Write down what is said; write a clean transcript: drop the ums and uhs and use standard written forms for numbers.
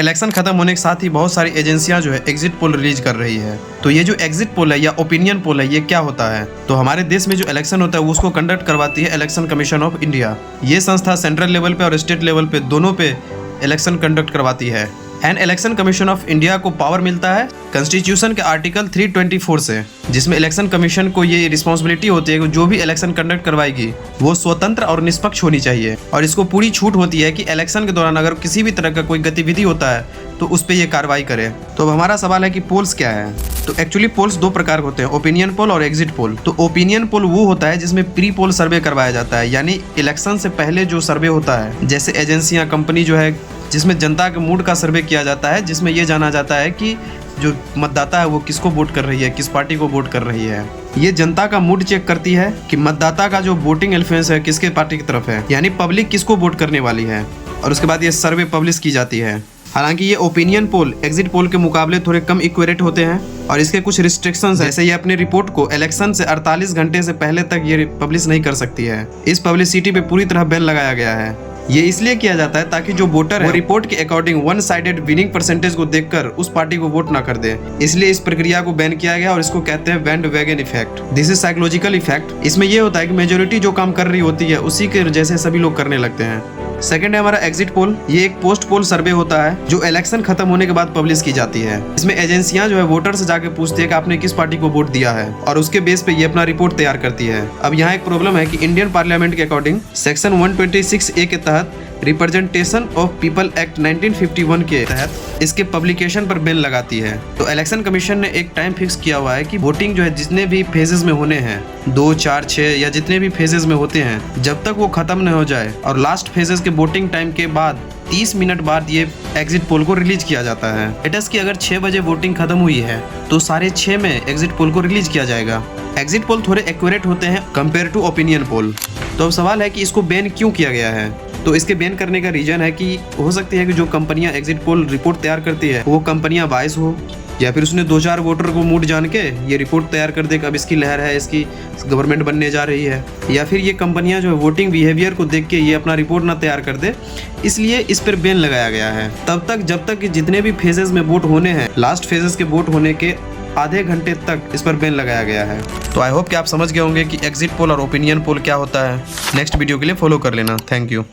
Election खत्म होने के साथ ही बहुत सारी एजेंसियां जो है एग्जिट पोल रिलीज कर रही है। तो ये जो एग्जिट पोल है या ओपिनियन पोल है, ये क्या होता है? तो हमारे देश में जो इलेक्शन होता है वो उसको कंडक्ट करवाती है इलेक्शन कमीशन ऑफ इंडिया। ये संस्था सेंट्रल लेवल पे और स्टेट लेवल पे दोनों पे इलेक्शन कंडक्ट करवाती है। And election commission of India को पावर मिलता है कॉन्स्टिट्यूशन के आर्टिकल 324 से, जिसमें इलेक्शन कमीशन को ये रिस्पॉन्सिबिलिटी होती है कि जो भी इलेक्शन कंडक्ट करवाएगी वो स्वतंत्र और निष्पक्ष होनी चाहिए। और इसको पूरी छूट होती है कि इलेक्शन के दौरान अगर किसी भी तरह का कोई गतिविधि होता है तो उस पर ये कार्रवाई करे। तो अब हमारा सवाल है कि पोल्स क्या है? तो एक्चुअली पोल्स दो प्रकार के होते हैं, ओपिनियन पोल और एग्जिट पोल। तो ओपिनियन पोल वो होता है जिसमें प्री पोल सर्वे करवाया जाता है, यानी इलेक्शन से पहले जो सर्वे होता है, जैसे एजेंसियां, कंपनी जो है, जिसमें जनता के मूड का सर्वे किया जाता है, जिसमें ये जाना जाता है कि जो मतदाता है वो किसको वोट कर रही है, किस पार्टी को वोट कर रही है। ये जनता का मूड चेक करती है कि मतदाता का जो वोटिंग इन्फ्लुएंस है किसके पार्टी की तरफ है, यानी पब्लिक किसको वोट करने वाली है। और उसके बाद ये सर्वे पब्लिश की जाती है। हालांकि ये ओपिनियन पोल एग्जिट पोल के मुकाबले थोड़े कम एक्यूरेट होते हैं और इसके कुछ रिस्ट्रिक्शंस है। जैसे ये अपने रिपोर्ट को इलेक्शन से 48 घंटे से पहले तक ये पब्लिश नहीं कर सकती है। इस पब्लिसिटी पे पूरी तरह बैन लगाया गया है। ये इसलिए किया जाता है ताकि जो वोटर है वो रिपोर्ट के according one sided winning percentage को देखकर उस पार्टी को वोट ना कर दे। इसलिए इस प्रक्रिया को बैन किया गया और इसको कहते हैं bandwagon effect. This is psychological effect. इसमें यह होता है कि मेजोरिटी जो काम कर रही होती है उसी के जैसे सभी लोग करने लगते हैं। सेकंड है हमारा एग्जिट पोल। ये एक पोस्ट पोल सर्वे होता है जो इलेक्शन खत्म होने के बाद पब्लिश की जाती है। इसमें एजेंसियां जो है वोटर से जाके पूछती है कि आपने किस पार्टी को वोट दिया है और उसके बेस पे ये अपना रिपोर्ट तैयार करती है। अब यहाँ एक प्रॉब्लम है कि इंडियन पार्लियामेंट के अकॉर्डिंग सेक्शन 126A के तहत रिप्रेजेंटेशन ऑफ पीपल एक्ट 1951 के तहत इसके पब्लिकेशन पर बैन लगाती है। तो इलेक्शन कमीशन ने एक टाइम फिक्स किया हुआ है कि वोटिंग जो है जितने भी फेजेस में होने हैं, 2, 4, 6 या जितने भी फेजेस में होते हैं, जब तक वो खत्म न हो जाए और लास्ट फेजेस के वोटिंग टाइम के बाद 30 मिनट बाद ये एग्जिट पोल को रिलीज किया जाता है। लेट्स कि अगर 6 बजे वोटिंग खत्म हुई है तो 6:30 में एग्जिट पोल को रिलीज किया जाएगा। एग्जिट पोल थोड़े एक्यूरेट होते हैं कंपेयर टू ओपिनियन पोल। तो अब सवाल है कि इसको बैन क्यों किया गया है? तो इसके बैन करने का रीजन है कि हो सकती है कि जो कंपनियां एग्जिट पोल रिपोर्ट तैयार करती है वो कंपनियां बायस हो, या फिर उसने 2-4 वोटर को मूड जान के ये रिपोर्ट तैयार कर दे कि अब इसकी लहर है, इसकी गवर्नमेंट बनने जा रही है, या फिर ये कंपनियां जो है वोटिंग बिहेवियर को देख के ये अपना रिपोर्ट ना तैयार कर दे, इसलिए इस पर बैन लगाया गया है। तब तक जब तक कि जितने भी फेजेस में वोट होने हैं, लास्ट फेजेस के वोट होने के आधे घंटे तक इस पर बैन लगाया गया है। तो आई होप कि आप समझ गए होंगे कि एग्जिट पोल और ओपिनियन पोल क्या होता है। नेक्स्ट वीडियो के लिए फॉलो कर लेना। Thank you.